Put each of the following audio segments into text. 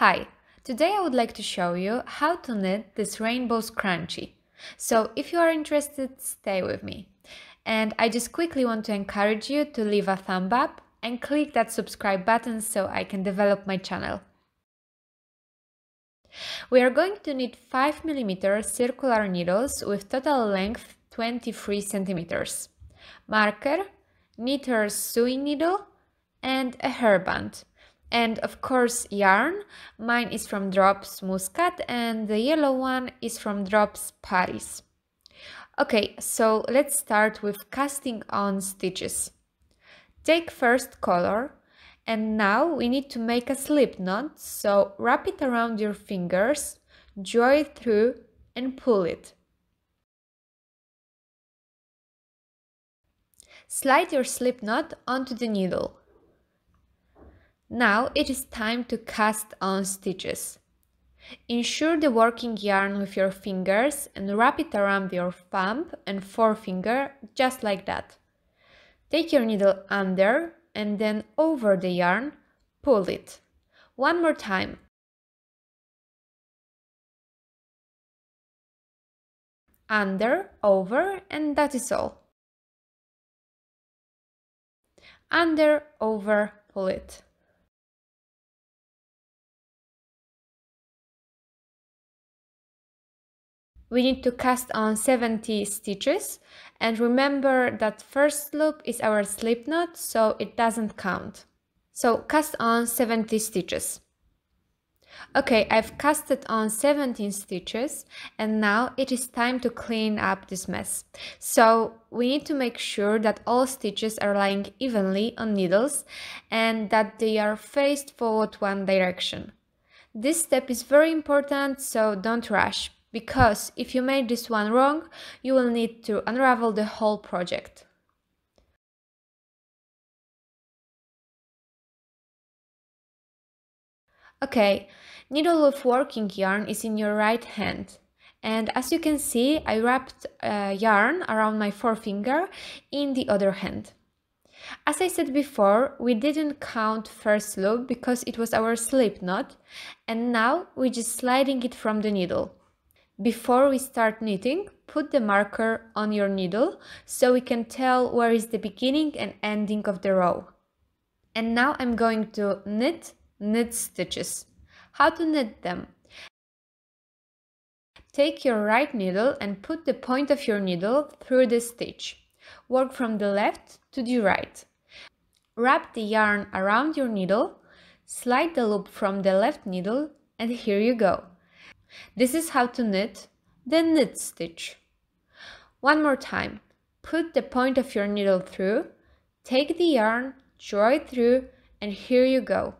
Hi, today I would like to show you how to knit this rainbow scrunchie. So if you are interested, stay with me. And I just quickly want to encourage you to leave a thumb up and click that subscribe button so I can develop my channel. We are going to knit 5mm circular needles with total length 23 cm, marker, knitter's sewing needle, and a hairband. And of course yarn. Mine is from DROPS Muskat and the yellow one is from DROPS Paris. Okay, so let's start with casting on stitches. Take first color, and now we need to make a slip knot, so wrap it around your fingers, draw it through and pull it. Slide your slip knot onto the needle. Now it is time to cast on stitches. Ensure the working yarn with your fingers and wrap it around your thumb and forefinger just like that. Take your needle under and then over the yarn, pull it. One more time. Under, over, and that is all. Under, over, pull it. We need to cast on 70 stitches, and remember that first loop is our slip knot, so it doesn't count. So cast on 70 stitches. Okay, I've casted on 17 stitches and now it is time to clean up this mess. So we need to make sure that all stitches are lying evenly on needles and that they are faced forward one direction. This step is very important, so don't rush, because if you made this one wrong, you will need to unravel the whole project. Okay, needle with working yarn is in your right hand. And as you can see, I wrapped yarn around my forefinger in the other hand. As I said before, we didn't count first loop because it was our slip knot, and now we're just sliding it from the needle. Before we start knitting, put the marker on your needle so we can tell where is the beginning and ending of the row. And now I'm going to knit stitches. How to knit them? Take your right needle and put the point of your needle through the stitch. Work from the left to the right. Wrap the yarn around your needle, slide the loop from the left needle, and here you go. This is how to knit the knit stitch. One more time. Put the point of your needle through, take the yarn, draw it through, and here you go.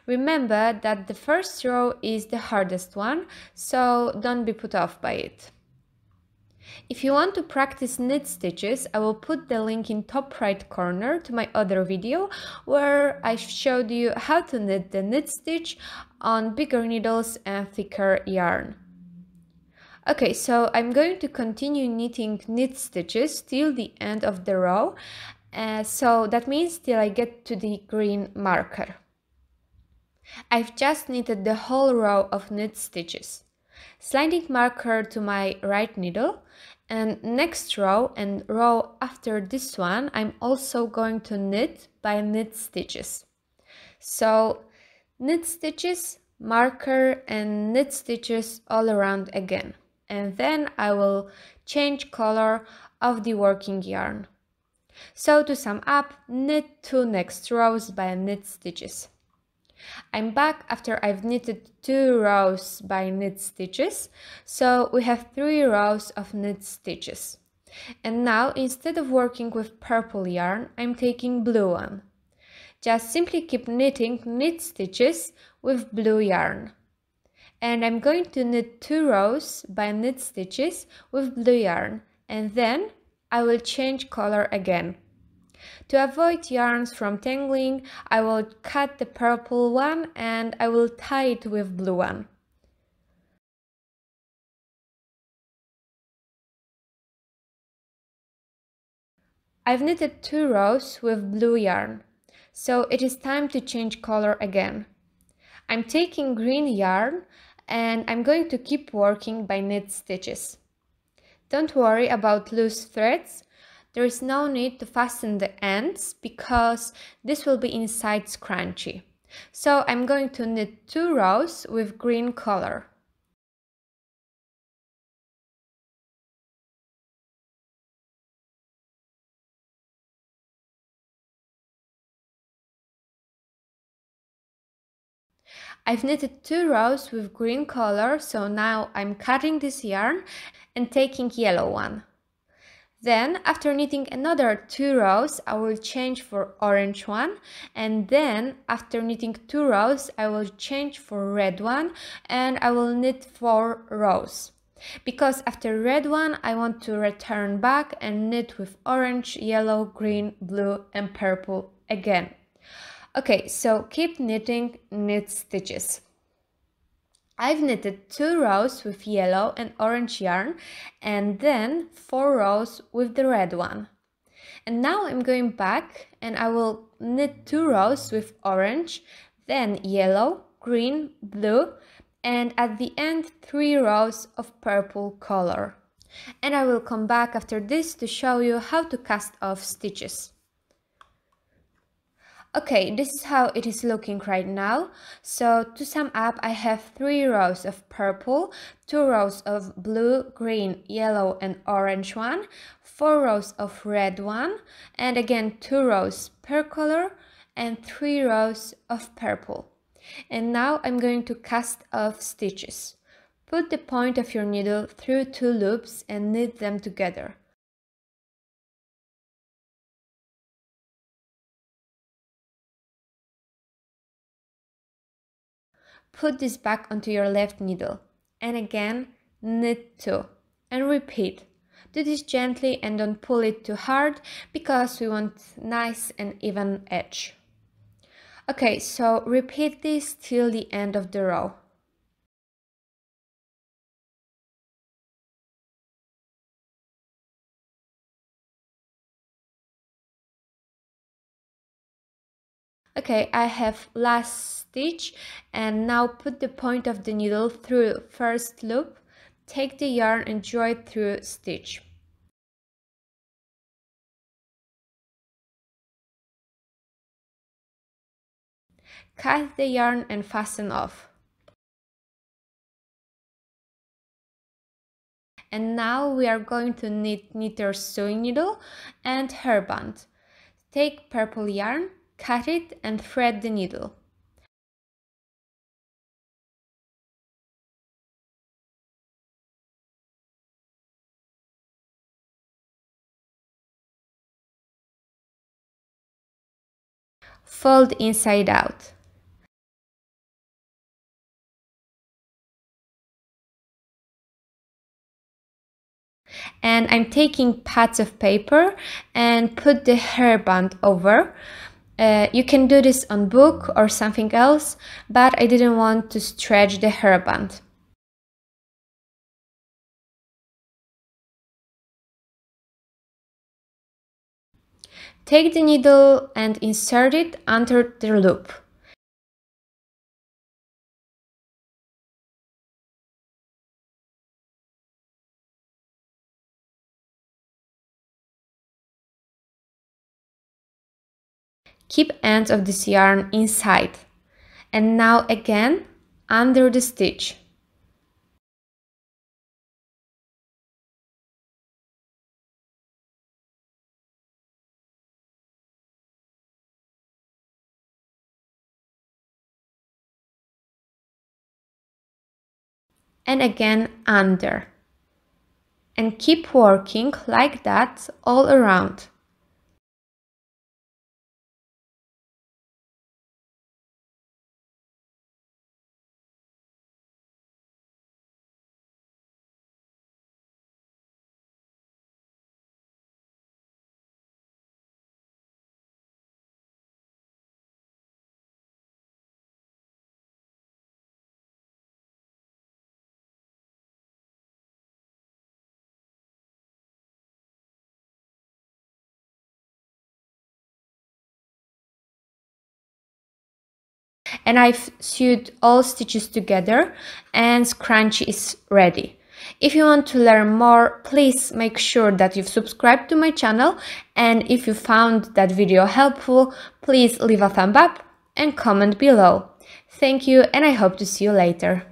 Remember that the first row is the hardest one, so don't be put off by it. If you want to practice knit stitches, I will put the link in top right corner to my other video where I showed you how to knit the knit stitch on bigger needles and thicker yarn. Okay, so I'm going to continue knitting knit stitches till the end of the row, so that means till I get to the green marker. I've just knitted the whole row of knit stitches. Sliding marker to my right needle, and next row and row after this one I'm also going to knit by knit stitches. So knit stitches, marker and knit stitches all around again, and then I will change color of the working yarn. So to sum up, knit 2 next rows by knit stitches. I'm back after I've knitted 2 rows by knit stitches, so we have 3 rows of knit stitches. And now, instead of working with purple yarn, I'm taking blue one. Just simply keep knitting knit stitches with blue yarn. And I'm going to knit 2 rows by knit stitches with blue yarn, and then I will change color again. To avoid yarns from tangling, I will cut the purple one and I will tie it with blue one. I've knitted 2 rows with blue yarn, so it is time to change color again. I'm taking green yarn and I'm going to keep working by knit stitches. Don't worry about loose threads. There is no need to fasten the ends because this will be inside scrunchie. So I'm going to knit 2 rows with green color. I've knitted 2 rows with green color, so now I'm cutting this yarn and taking yellow one. Then, after knitting another 2 rows, I will change for orange one, and then after knitting 2 rows, I will change for red one, and I will knit 4 rows. Because after red one, I want to return back and knit with orange, yellow, green, blue, and purple again. Okay, so keep knitting, knit stitches. I've knitted 2 rows with yellow and orange yarn and then 4 rows with the red one. And now I'm going back and I will knit 2 rows with orange, then yellow, green, blue, and at the end 3 rows of purple color. And I will come back after this to show you how to cast off stitches. Okay, this is how it is looking right now. So to sum up, I have 3 rows of purple, 2 rows of blue, green, yellow and orange one, 4 rows of red one, and again 2 rows per color and 3 rows of purple. And now I'm going to cast off stitches. Put the point of your needle through 2 loops and knit them together. Put this back onto your left needle and again knit 2 and repeat. Do this gently and don't pull it too hard because we want nice and even edge. Okay, so repeat this till the end of the row. Okay, I have last stitch and now put the point of the needle through first loop, take the yarn and draw it through stitch. Cut the yarn and fasten off. And now we are going to knit knitter's sewing needle and hairband. Take purple yarn, cut it and thread the needle. Fold inside out. And I'm taking pads of paper and put the hairband over. You can do this on book or something else, but I didn't want to stretch the hairband. Take the needle and insert it under the loop. Keep ends of this yarn inside. And now again under the stitch. And again under. And keep working like that all around. and I've sewed all stitches together and scrunchie is ready. If you want to learn more, please make sure that you've subscribed to my channel, and if you found that video helpful, please leave a thumb up and comment below. Thank you, and I hope to see you later.